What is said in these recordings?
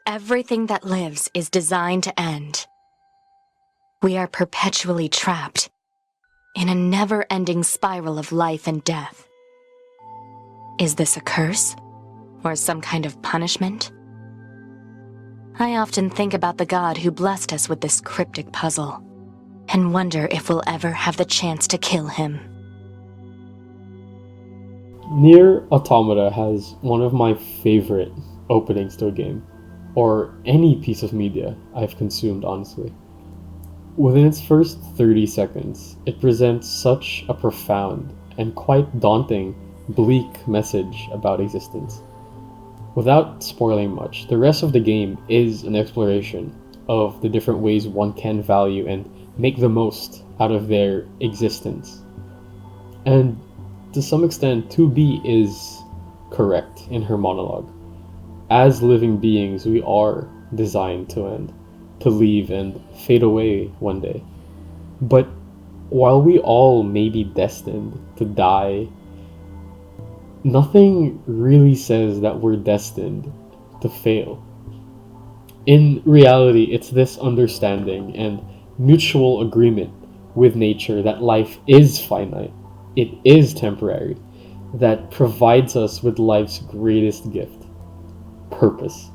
Everything that lives is designed to end. We are perpetually trapped in a never-ending spiral of life and death. Is this a curse? Or some kind of punishment? I often think about the god who blessed us with this cryptic puzzle, and wonder if we'll ever have the chance to kill him. Nier Automata has one of my favorite openings to a game, or any piece of media I've consumed, honestly. Within its first 30 seconds, it presents such a profound and quite daunting, bleak message about existence. Without spoiling much, the rest of the game is an exploration of the different ways one can value and make the most out of their existence. And to some extent, 2B is correct in her monologue. As living beings, we are designed to end, to leave and fade away one day. But while we all may be destined to die, nothing really says that we're destined to fail. In reality, it's this understanding and mutual agreement with nature that life is finite, it is temporary, that provides us with life's greatest gift: purpose.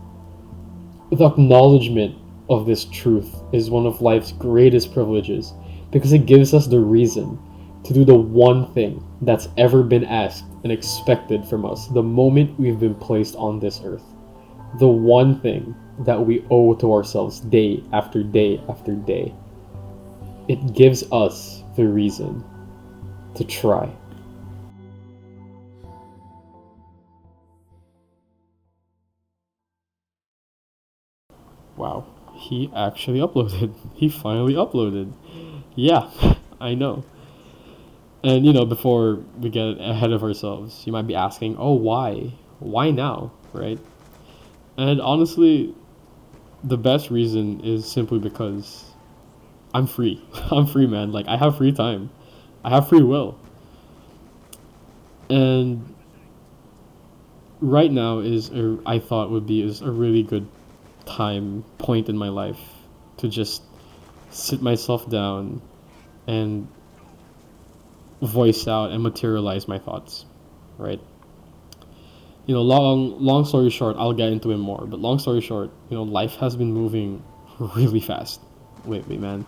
The acknowledgement of this truth is one of life's greatest privileges because it gives us the reason to do the one thing that's ever been asked and expected from us the moment we've been placed on this earth. The one thing that we owe to ourselves day after day after day. It gives us the reason to try. Wow, he actually uploaded. He finally uploaded. Yeah, I know. And before we get ahead of ourselves, you might be asking, oh, why? Why now, right? And honestly, the best reason is simply because I'm free. I'm free, man. Like, I have free time. I have free will. And right now I thought would be is a really good time point in my life to just sit myself down and voice out and materialize my thoughts, right? Long story short, I'll get into it more, but long story short, life has been moving really fast lately, man.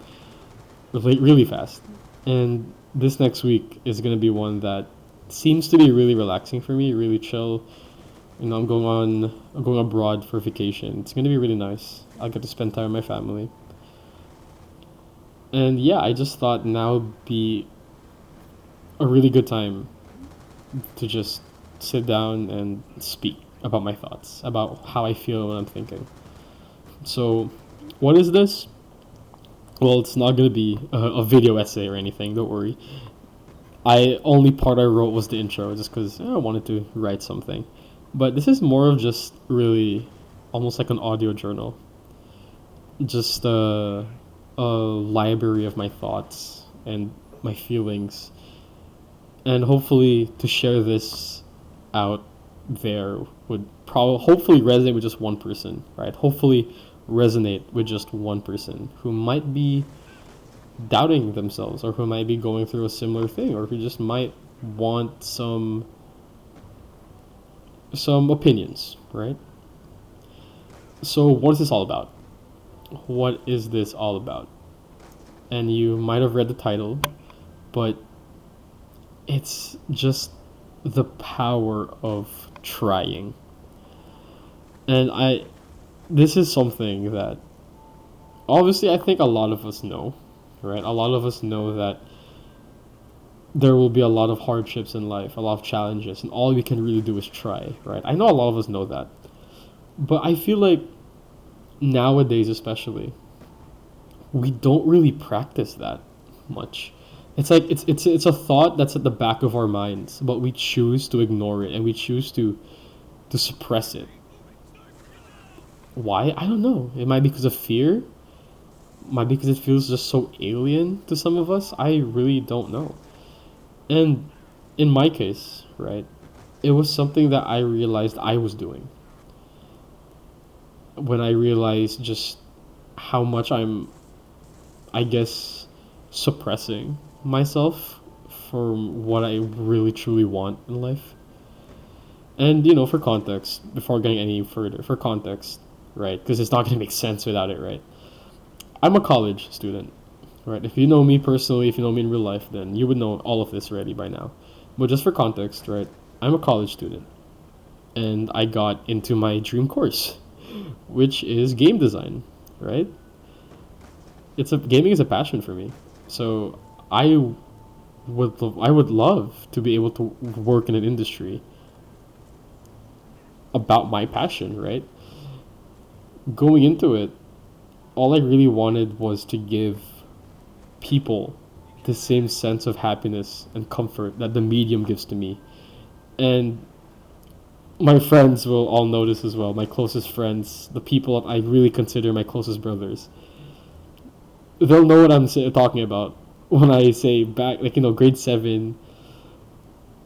Really fast. And this next week is going to be one that seems to be really relaxing for me, really chill. I'm going abroad for vacation. It's going to be really nice. I'll get to spend time with my family. And yeah, I just thought now would be a really good time to just sit down and speak about my thoughts, about how I feel when I'm thinking. So, what is this? Well, it's not going to be a video essay or anything, don't worry. Only part I wrote was the intro, just because I wanted to write something. But this is more of just really almost like an audio journal. Just a library of my thoughts and my feelings. And hopefully to share this out there would hopefully resonate with just one person, right? Hopefully resonate with just one person who might be doubting themselves or who might be going through a similar thing or who just might want some opinions, right? So what is this all about? What is this all about? And you might have read the title, but it's just the power of trying. And this is something that obviously I think a lot of us know, right? A lot of us know that there will be a lot of hardships in life, a lot of challenges, and all we can really do is try, right? I know a lot of us know that. But I feel like nowadays especially, we don't really practice that much. It's like it's a thought that's at the back of our minds, but we choose to ignore it and we choose to suppress it. Why? I don't know. It might be because of fear. Might be because it feels just so alien to some of us. I really don't know. And in my case, right, it was something that I realized I was doing. when I realized just how much I'm, I guess, suppressing myself from what I really truly want in life. And, for context, before going any further, for context, right? Because it's not going to make sense without it, right? I'm a college student, right? If you know me personally, if you know me in real life, then you would know all of this already by now. But just for context, right? I'm a college student, and I got into my dream course, which is game design, right? Gaming is a passion for me, so I would love to be able to work in an industry about my passion, right? Going into it, all I really wanted was to give people the same sense of happiness and comfort that the medium gives to me. And my friends will all know this as well. My closest friends, the people that I really consider my closest brothers, they'll know what I'm talking about when I say back, like, grade 7,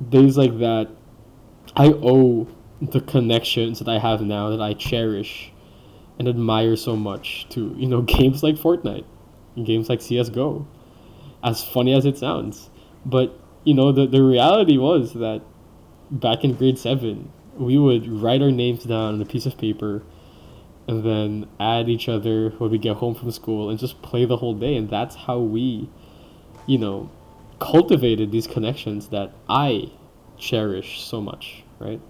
days like that. I owe the connections that I have now that I cherish and admire so much to, games like Fortnite, games like CSGO, as funny as it sounds. But, the reality was that back in grade 7, we would write our names down on a piece of paper and then add each other when we get home from school and just play the whole day. And that's how we, you know, cultivated these connections that I cherish so much, right?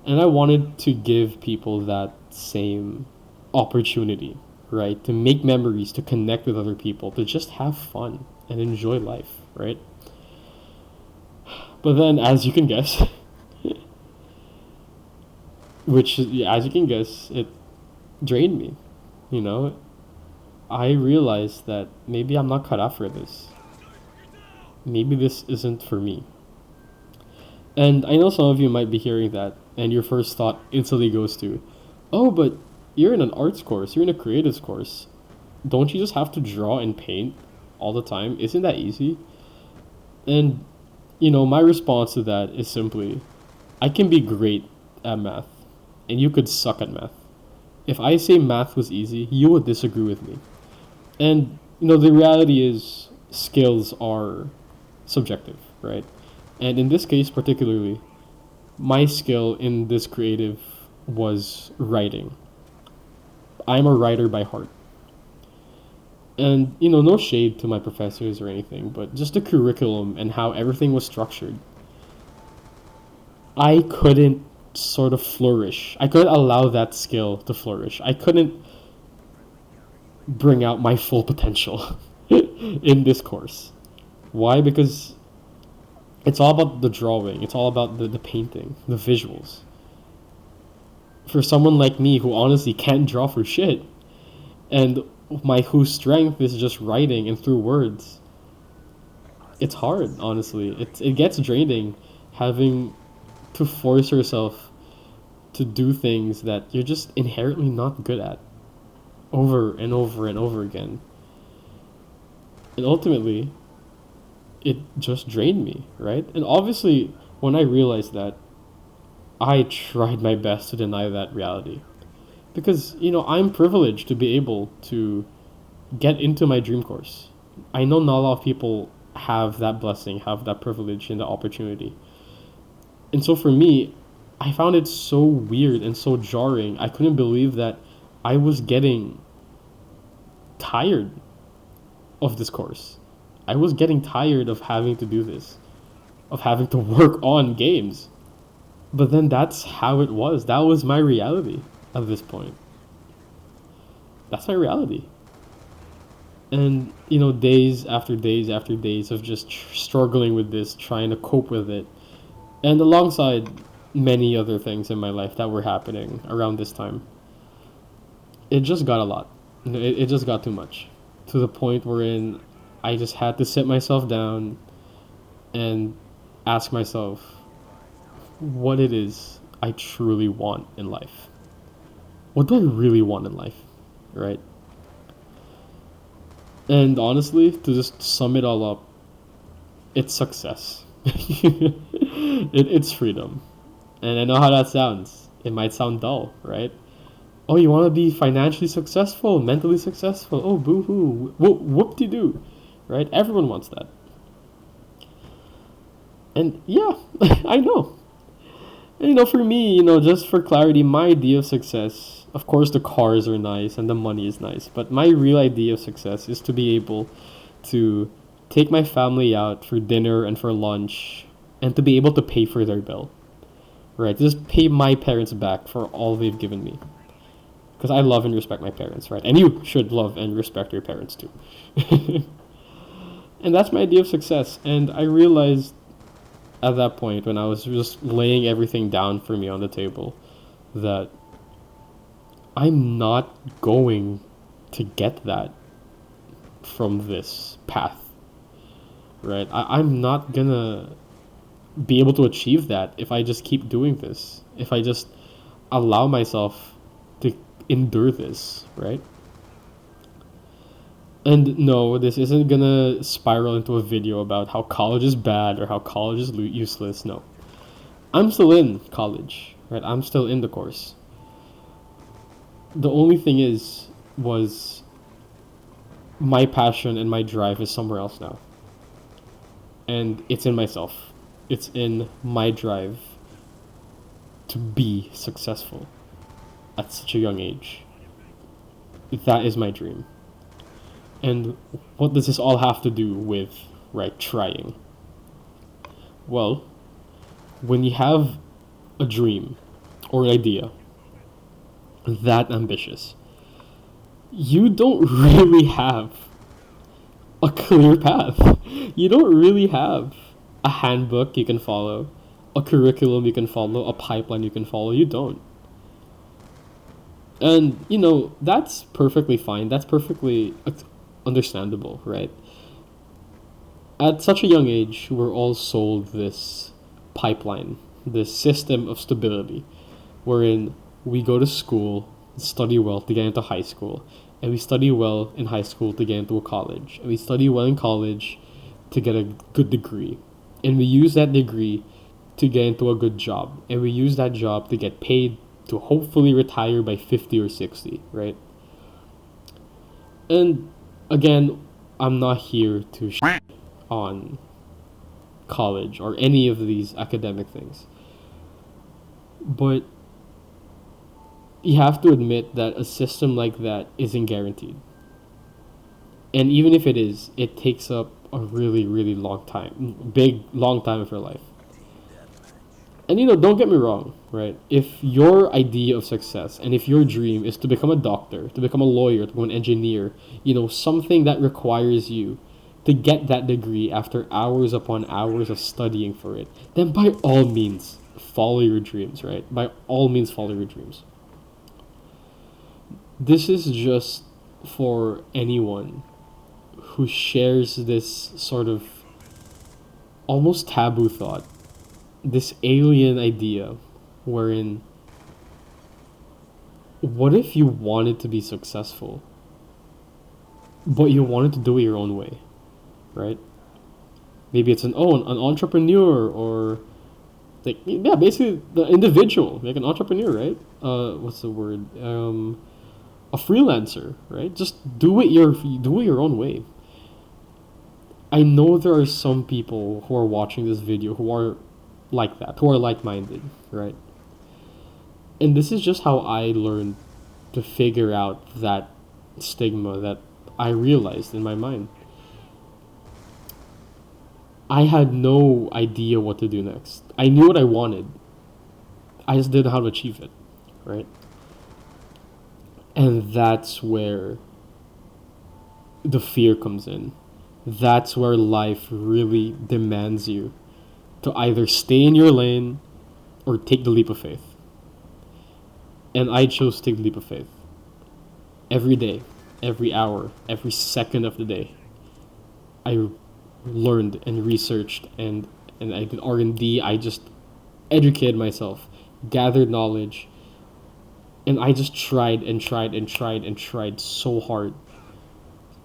And I wanted to give people that same opportunity, right? To make memories, to connect with other people, to just have fun and enjoy life, right? But then, as you can guess, as you can guess, it drained me, you know? I realized that maybe I'm not cut out for this. Maybe this isn't for me. And I know some of you might be hearing that, and your first thought instantly goes to, oh, but you're in an arts course, you're in a creatives course. Don't you just have to draw and paint all the time? Isn't that easy? And, my response to that is simply, I can be great at math, and you could suck at math. If I say math was easy, you would disagree with me. And, the reality is, skills are subjective, right? And in this case, particularly, my skill in this creative was writing. I'm a writer by heart. And, no shade to my professors or anything, but just the curriculum and how everything was structured. I couldn't sort of flourish. I couldn't allow that skill to flourish. I couldn't bring out my full potential in this course. Why? Because it's all about the drawing. It's all about the painting, the visuals. For someone like me who honestly can't draw for shit, and whose strength is just writing and through words, it's hard, honestly. It gets draining having to force yourself to do things that you're just inherently not good at over and over and over again. And ultimately, it just drained me, right? And obviously, when I realized that, I tried my best to deny that reality. Because, I'm privileged to be able to get into my dream course. I know not a lot of people have that blessing, have that privilege and the opportunity. And so for me, I found it so weird and so jarring. I couldn't believe that I was getting tired of this course. I was getting tired of having to do this, of having to work on games. But then that's how it was. That was my reality at this point. That's my reality. And, days after days after days of just struggling with this, trying to cope with it. And alongside many other things in my life that were happening around this time, it just got a lot. It just got too much. To the point wherein I just had to sit myself down and ask myself what it is I truly want in life. What do I really want in life, right? And honestly, to just sum it all up, it's success. It's freedom. And I know how that sounds. It might sound dull, right? Oh, you want to be financially successful, mentally successful. Oh, boo hoo. Whoop de doo. Right? Everyone wants that. And yeah, I know. And, for me, just for clarity, my idea of success, of course, the cars are nice and the money is nice, but my real idea of success is to be able to take my family out for dinner and for lunch and to be able to pay for their bill, right? Just pay my parents back for all they've given me. Because I love and respect my parents, right? And you should love and respect your parents too. And that's my idea of success. And I realized at that point when I was just laying everything down for me on the table that I'm not going to get that from this path, right? I'm not gonna be able to achieve that if I just keep doing this, if I just allow myself to endure this, right? And no, this isn't gonna spiral into a video about how college is bad or how college is useless. No. I'm still in college, right? I'm still in the course. The only thing was my passion and my drive is somewhere else now. And it's in myself. It's in my drive to be successful at such a young age. That is my dream. And what does this all have to do with, right, trying? Well, when you have a dream or an idea that ambitious, you don't really have a clear path. You don't really have a handbook you can follow, a curriculum you can follow, a pipeline you can follow. You don't. And, that's perfectly fine. That's perfectly understandable, right? At such a young age, we're all sold this pipeline, this system of stability, wherein we go to school, study well to get into high school, and we study well in high school to get into a college, and we study well in college to get a good degree, and we use that degree to get into a good job, and we use that job to get paid to hopefully retire by 50 or 60, right? And again, I'm not here to on college or any of these academic things. But you have to admit that a system like that isn't guaranteed. And even if it is, it takes up a really, really long time, long time of your life. And don't get me wrong, right? If your idea of success and if your dream is to become a doctor, to become a lawyer, to become an engineer, something that requires you to get that degree after hours upon hours of studying for it, then by all means, follow your dreams, right? By all means, follow your dreams. This is just for anyone who shares this sort of almost taboo thought, this alien idea wherein what if you wanted to be successful but you wanted to do it your own way, right? Maybe it's an entrepreneur, or basically the individual, like an entrepreneur, right? What's the word? A freelancer, right? Just do it your own way. I know there are some people who are watching this video who are like that, who are like-minded, right? And this is just how I learned to figure out that stigma that I realized in my mind. I had no idea what to do next. I knew what I wanted. I just didn't know how to achieve it, right? And that's where the fear comes in. That's where life really demands you to either stay in your lane or take the leap of faith. And I chose to take the leap of faith. Every day, every hour, every second of the day, I learned and researched and I did R&D. I just educated myself, gathered knowledge, and I just tried and tried and tried and tried so hard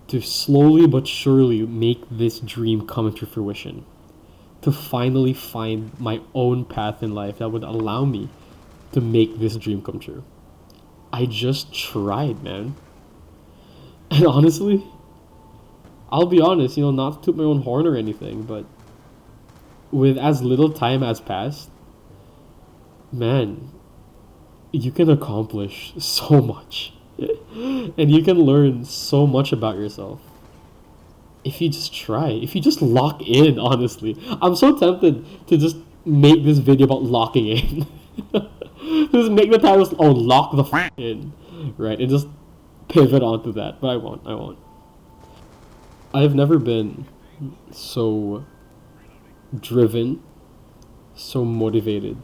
to slowly but surely make this dream come into fruition. To finally find my own path in life that would allow me to make this dream come true. I just tried, man. And honestly, I'll be honest, not to toot my own horn or anything, but with as little time has passed, man, you can accomplish so much. And you can learn so much about yourself if you just try, if you just lock in, honestly. I'm so tempted to just make this video about locking in. Just make the title, lock the in, right? And just pivot onto that. But I won't. I've never been so driven, so motivated,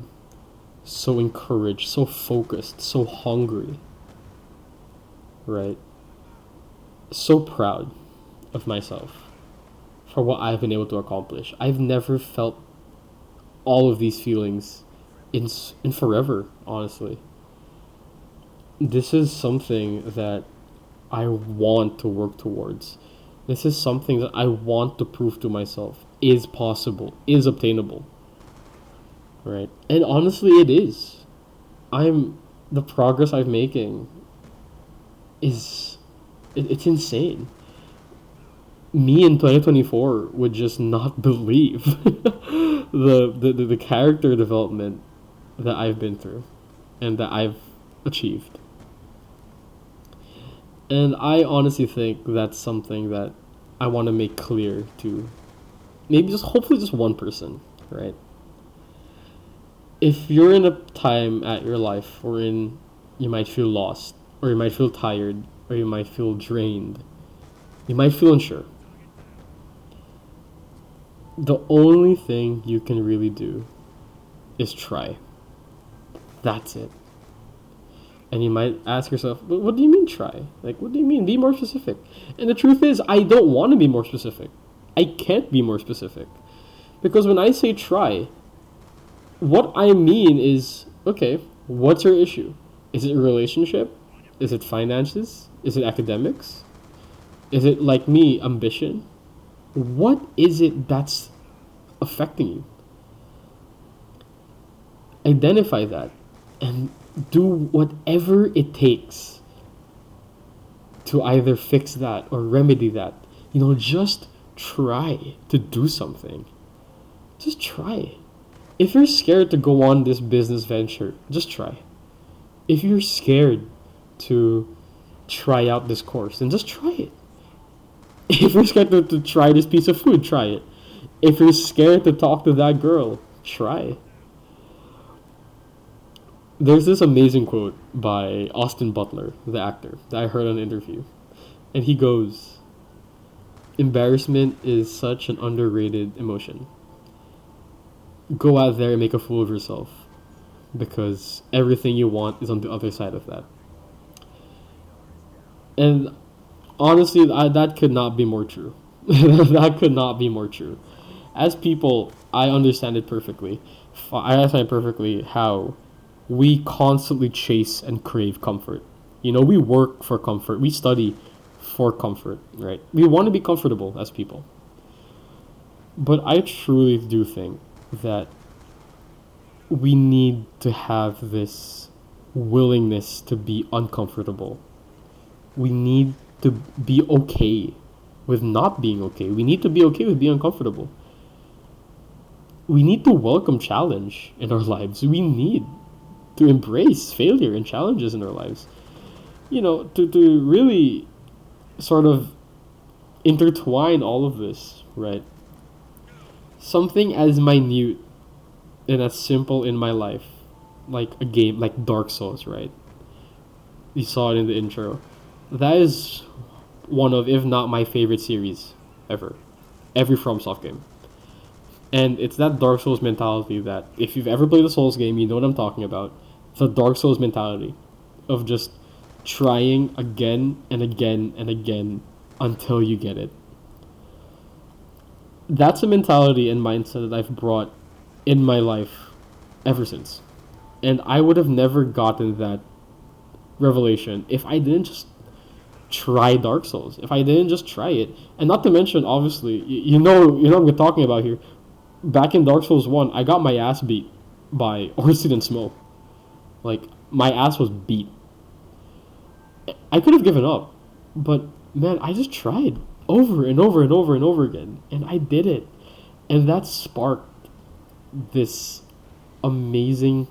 so encouraged, so focused, so hungry, right? So proud of myself for what I've been able to accomplish. I've never felt all of these feelings in forever, honestly. This is something that I want to work towards. This is something that I want to prove to myself is possible, is obtainable. Right? And honestly, it is. The progress I'm making is it's insane. Me in 2024 would just not believe the character development that I've been through and that I've achieved. And I honestly think that's something that I want to make clear to maybe just hopefully just one person, right? If you're in a time at your life wherein you might feel lost, or you might feel tired, or you might feel drained, you might feel unsure, the only thing you can really do is try. That's it. And you might ask yourself, but what do you mean try? Like, what do you mean? Be more specific. And the truth is, I don't want to be more specific. I can't be more specific. Because when I say try, what I mean is, okay, what's your issue? Is it a relationship? Is it finances? Is it academics? Is it, like me, ambition? What is it that's affecting you? Identify that and do whatever it takes to either fix that or remedy that. Just try to do something. Just try. If you're scared to go on this business venture, just try. If you're scared to try out this course, then just try it. If you're scared to try this piece of food, try it. If you're scared to talk to that girl, try. There's this amazing quote by Austin Butler, the actor, that I heard on an interview. And he goes, "Embarrassment is such an underrated emotion. Go out there and make a fool of yourself, because everything you want is on the other side of that." And honestly, that could not be more true. That could not be more true. As people, I understand it perfectly. I understand perfectly how we constantly chase and crave comfort. We work for comfort. We study for comfort, right? We want to be comfortable as people. But I truly do think that we need to have this willingness to be uncomfortable. We need to be okay with not being okay. We need to be okay with being uncomfortable. We need to welcome challenge in our lives. We need to embrace failure and challenges in our lives. To really sort of intertwine all of this, right? Something as minute and as simple in my life, like a game like Dark Souls, right? You saw it in the intro. That is one of, if not my favorite series ever. Every FromSoft game. And it's that Dark Souls mentality that, if you've ever played a Souls game, you know what I'm talking about. It's a Dark Souls mentality of just trying again and again and again until you get it. That's a mentality and mindset that I've brought in my life ever since. And I would have never gotten that revelation if I didn't just try Dark Souls. If I didn't just try it. And not to mention, obviously, you know what we're talking about here. Back in Dark Souls 1, I got my ass beat by Orchid and Smoke. Like, my ass was beat. I could have given up, but man, I just tried over and over and over and over again, and I did it. And that sparked this amazing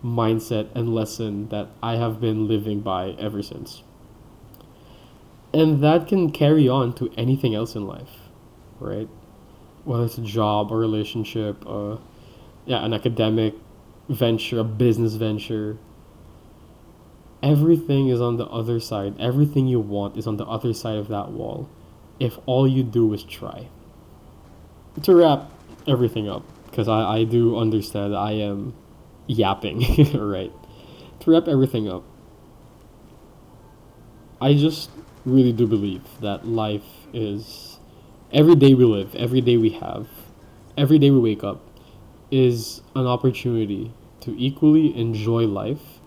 mindset and lesson that I have been living by ever since. And that can carry on to anything else in life, right? Whether it's a job, a relationship, yeah, an academic venture, a business venture. Everything is on the other side. Everything you want is on the other side of that wall if all you do is try. To wrap everything up, because I do understand I am yapping, right? To wrap everything up, I just really do believe that life is every day we live, every day we have, every day we wake up is an opportunity to equally enjoy life,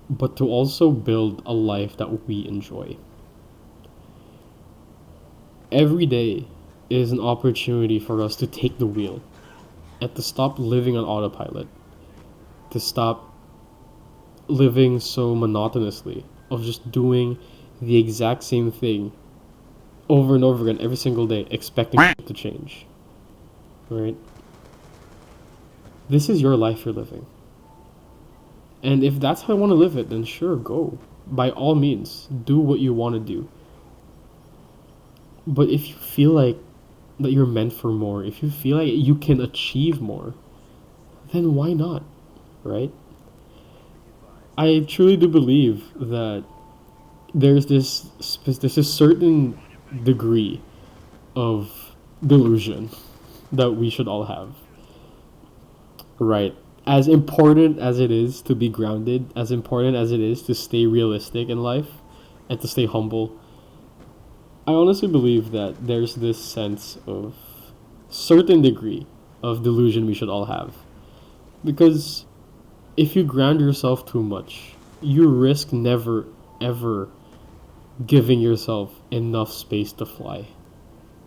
but to also build a life that we enjoy. Every day is an opportunity for us to take the wheel and to stop living on autopilot, to stop living so monotonously of just doing the exact same thing over and over again every single day, expecting it to change. Right? This is your life you're living. And if that's how you want to live it, then sure, go. By all means, do what you want to do. But if you feel like that you're meant for more, if you feel like you can achieve more, then why not? Right? I truly do believe that there's this certain degree of delusion that we should all have. Right. As important as it is to be grounded, as important as it is to stay realistic in life and to stay humble, I honestly believe that there's this sense of certain degree of delusion we should all have. Because if you ground yourself too much, you risk never ever giving yourself enough space to fly.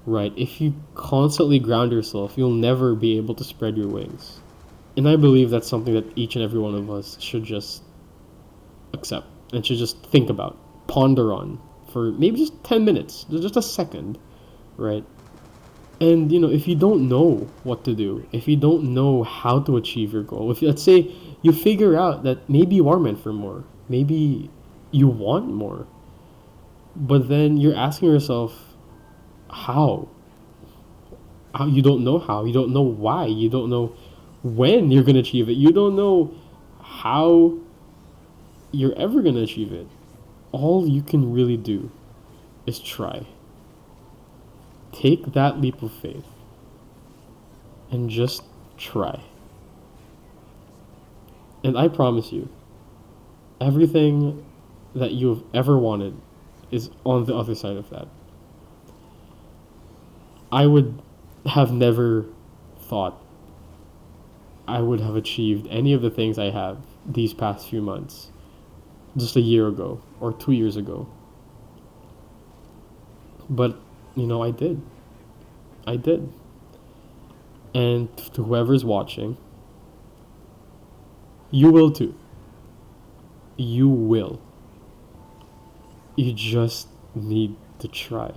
Right? If you constantly ground yourself, you'll never be able to spread your wings. And I believe that's something that each and every one of us should just accept and should just think about, ponder on for maybe just 10 minutes, just a second, right? And if you don't know what to do, if you don't know how to achieve your goal, if let's say you figure out that maybe you are meant for more, maybe you want more, but then you're asking yourself how? How you don't know how, you don't know why, you don't know when you're going to achieve it. You don't know how you're ever going to achieve it. All you can really do is try. Take that leap of faith and just try. And I promise you, everything that you've ever wanted is on the other side of that. I would have never thought I would have achieved any of the things I have these past few months just a year ago or 2 years ago. But, I did. I did. And to whoever's watching, you will too. You will. You just need to try.